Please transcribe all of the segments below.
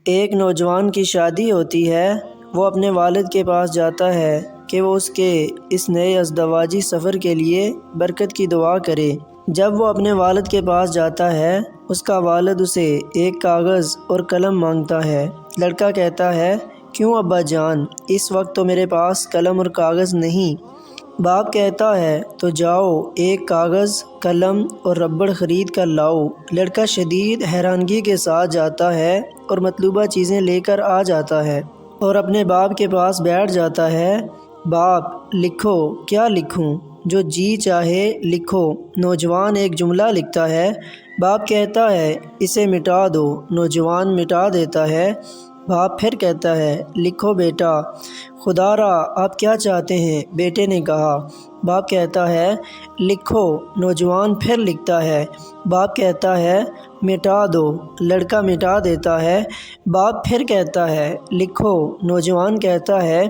ایک نوجوان کی شادی ہوتی ہے۔ وہ اپنے والد کے پاس جاتا ہے کہ وہ اس کے اس نئے ازدواجی سفر کے لیے برکت کی دعا کرے۔ جب وہ اپنے والد کے پاس جاتا ہے، اس کا والد اسے ایک کاغذ اور قلم مانگتا ہے۔ لڑکا کہتا ہے، کیوں ابا جان، اس وقت تو میرے پاس قلم اور کاغذ نہیں۔ باپ کہتا ہے، تو جاؤ ایک کاغذ، قلم اور ربڑ خرید کر لاؤ۔ لڑکا شدید حیرانگی کے ساتھ جاتا ہے اور مطلوبہ چیزیں لے کر آ جاتا ہے اور اپنے باپ کے پاس بیٹھ جاتا ہے۔ باپ، لکھو۔ کیا لکھوں؟ جو جی چاہے لکھو۔ نوجوان ایک جملہ لکھتا ہے۔ باپ کہتا ہے، اسے مٹا دو۔ نوجوان مٹا دیتا ہے۔ باپ پھر کہتا ہے، لکھو بیٹا۔ خدا را، آپ کیا چاہتے ہیں؟ بیٹے نے کہا۔ باپ کہتا ہے، لکھو۔ نوجوان پھر لکھتا ہے۔ باپ کہتا ہے، مٹا دو۔ لڑکا مٹا دیتا ہے۔ باپ پھر کہتا ہے، لکھو۔ نوجوان کہتا ہے،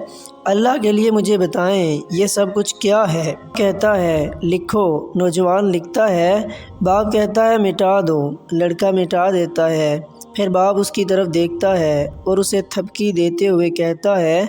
اللہ کے لیے مجھے بتائیں یہ سب کچھ کیا ہے؟ کہتا ہے، لکھو۔ نوجوان لکھتا ہے۔ باپ کہتا ہے، مٹا دو۔ لڑکا مٹا دیتا ہے۔ پھر باپ اس کی طرف دیکھتا ہے اور اسے تھپکی دیتے ہوئے کہتا ہے،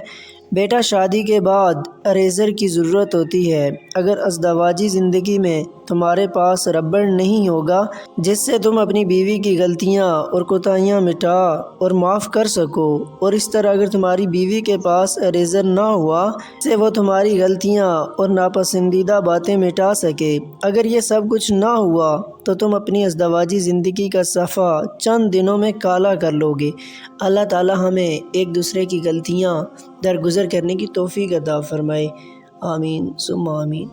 بیٹا شادی کے بعد اریزر کی ضرورت ہوتی ہے۔ اگر ازدواجی زندگی میں تمہارے پاس ربڑ نہیں ہوگا جس سے تم اپنی بیوی کی غلطیاں اور کوتاہیاں مٹا اور معاف کر سکو، اور اس طرح اگر تمہاری بیوی کے پاس اریزر نہ ہوا جس سے وہ تمہاری غلطیاں اور ناپسندیدہ باتیں مٹا سکے، اگر یہ سب کچھ نہ ہوا تو تم اپنی ازدواجی زندگی کا صفحہ چند دنوں میں کالا کر لو گے۔ اللہ تعالی ہمیں ایک دوسرے کی غلطیاں درگزر کرنے کی توفیق عطا فرمائے۔ آمین ثم آمین۔